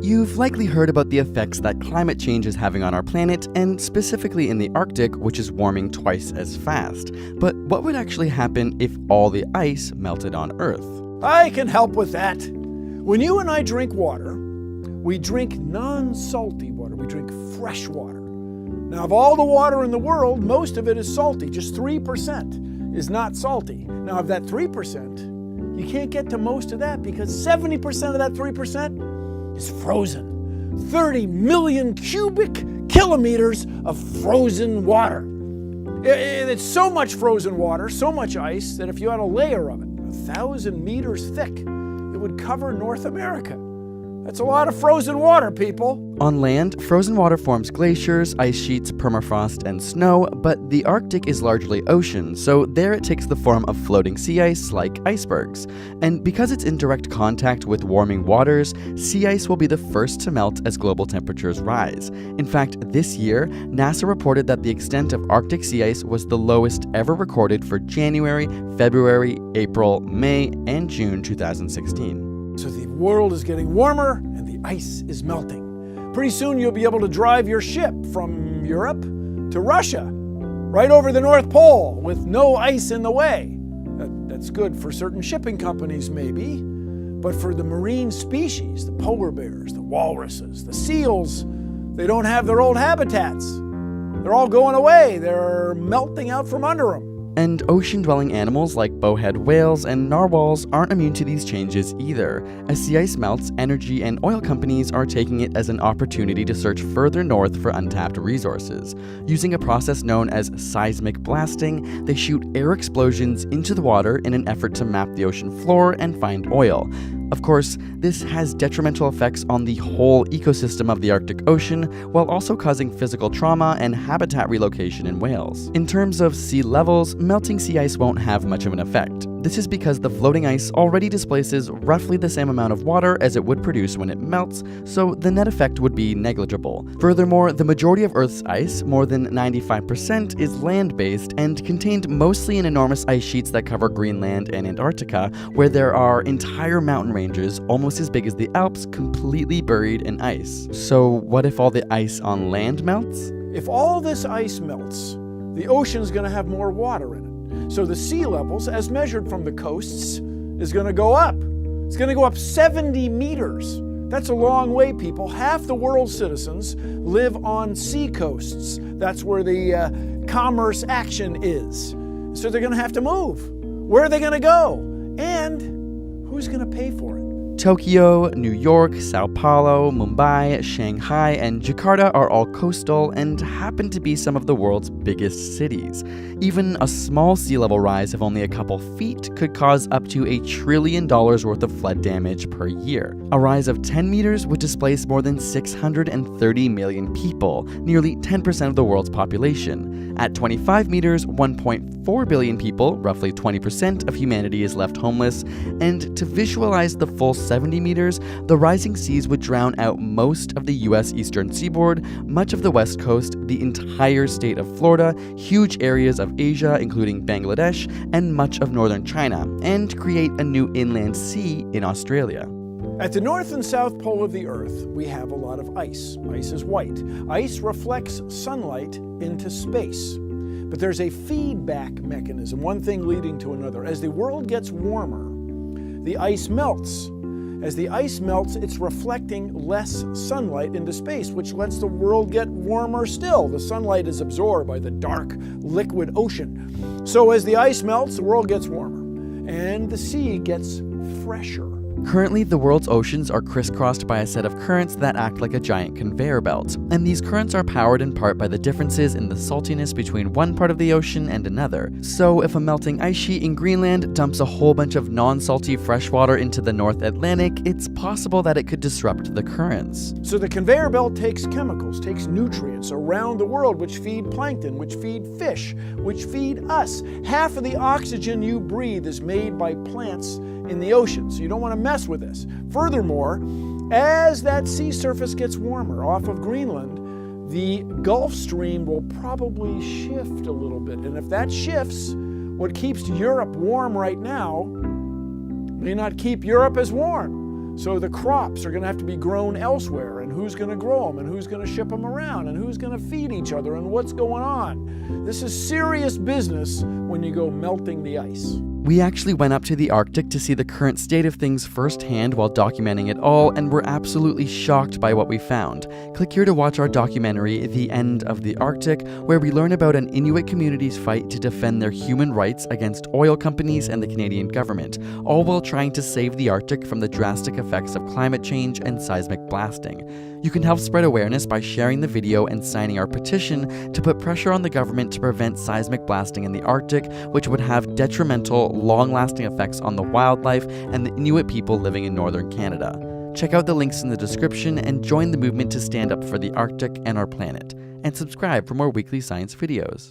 You've likely heard about the effects that climate change is having on our planet, and specifically in the Arctic, which is warming twice as fast. But what would actually happen if all the ice melted on Earth? I can help with that. When you and I drink water, we drink non-salty water. We drink fresh water. Now, of all the water in the world, most of it is salty. Just 3% is not salty. Now, of that 3%, you can't get to most of that because 70% of that 3% is frozen. 30 million cubic kilometers of frozen water. It's so much frozen water, so much ice, that if you had a layer of it, 1,000 meters thick, it would cover North America. That's a lot of frozen water, people. On land, frozen water forms glaciers, ice sheets, permafrost, and snow, but the Arctic is largely ocean, so there it takes the form of floating sea ice like icebergs. And because it's in direct contact with warming waters, sea ice will be the first to melt as global temperatures rise. In fact, this year, NASA reported that the extent of Arctic sea ice was the lowest ever recorded for January, February, April, May, and June 2016. So the world is getting warmer and the ice is melting. Pretty soon you'll be able to drive your ship from Europe to Russia, right over the North Pole with no ice in the way. That's good for certain shipping companies maybe, but for the marine species, the polar bears, the walruses, the seals, they don't have their old habitats. They're all going away. They're melting out from under them. And ocean-dwelling animals like bowhead whales and narwhals aren't immune to these changes either. As sea ice melts, energy and oil companies are taking it as an opportunity to search further north for untapped resources. Using a process known as seismic blasting, they shoot air explosions into the water in an effort to map the ocean floor and find oil. Of course, this has detrimental effects on the whole ecosystem of the Arctic Ocean, while also causing physical trauma and habitat relocation in whales. In terms of sea levels, melting sea ice won't have much of an effect. This is because the floating ice already displaces roughly the same amount of water as it would produce when it melts, so the net effect would be negligible. Furthermore, the majority of Earth's ice, more than 95%, is land-based and contained mostly in enormous ice sheets that cover Greenland and Antarctica, where there are entire mountain ranges almost as big as the Alps completely buried in ice. So what if all the ice on land melts? If all this ice melts, the ocean's going to have more water in it. So the sea levels, as measured from the coasts, is going to go up. It's going to go up 70 meters. That's a long way, people. Half the world's citizens live on sea coasts. That's where the commerce action is. So they're going to have to move. Where are they going to go? And who's going to pay for it? Tokyo, New York, Sao Paulo, Mumbai, Shanghai, and Jakarta are all coastal and happen to be some of the world's biggest cities. Even a small sea level rise of only a couple feet could cause up to $1 trillion worth of flood damage per year. A rise of 10 meters would displace more than 630 million people, nearly 10% of the world's population. At 25 meters, 1.4 billion people, roughly 20% of humanity, is left homeless. And to visualize the full 70 meters, the rising seas would drown out most of the US eastern seaboard, much of the west coast, the entire state of Florida, huge areas of Asia, including Bangladesh, and much of northern China, and create a new inland sea in Australia. At the north and south pole of the Earth, we have a lot of ice. Ice is white. Ice reflects sunlight into space. But there's a feedback mechanism, one thing leading to another. As the world gets warmer, the ice melts. As the ice melts, it's reflecting less sunlight into space, which lets the world get warmer still. The sunlight is absorbed by the dark, liquid ocean. So as the ice melts, the world gets warmer, and the sea gets fresher. Currently, the world's oceans are crisscrossed by a set of currents that act like a giant conveyor belt, and these currents are powered in part by the differences in the saltiness between one part of the ocean and another. So if a melting ice sheet in Greenland dumps a whole bunch of non-salty freshwater into the North Atlantic, it's possible that it could disrupt the currents. So the conveyor belt takes chemicals, takes nutrients around the world, which feed plankton, which feed fish, which feed us. Half of the oxygen you breathe is made by plants in the ocean, so you don't want to mess with this. Furthermore, as that sea surface gets warmer off of Greenland, the Gulf Stream will probably shift a little bit. And if that shifts, what keeps Europe warm right now may not keep Europe as warm. So the crops are going to have to be grown elsewhere, and who's going to grow them, and who's going to ship them around, and who's going to feed each other, and what's going on. This is serious business when you go melting the ice. We actually went up to the Arctic to see the current state of things firsthand while documenting it all, and were absolutely shocked by what we found. Click here to watch our documentary, The End of the Arctic, where we learn about an Inuit community's fight to defend their human rights against oil companies and the Canadian government, all while trying to save the Arctic from the drastic effects of climate change and seismic blasting. You can help spread awareness by sharing the video and signing our petition to put pressure on the government to prevent seismic blasting in the Arctic, which would have detrimental, long-lasting effects on the wildlife and the Inuit people living in northern Canada. Check out the links in the description and join the movement to stand up for the Arctic and our planet. And subscribe for more weekly science videos.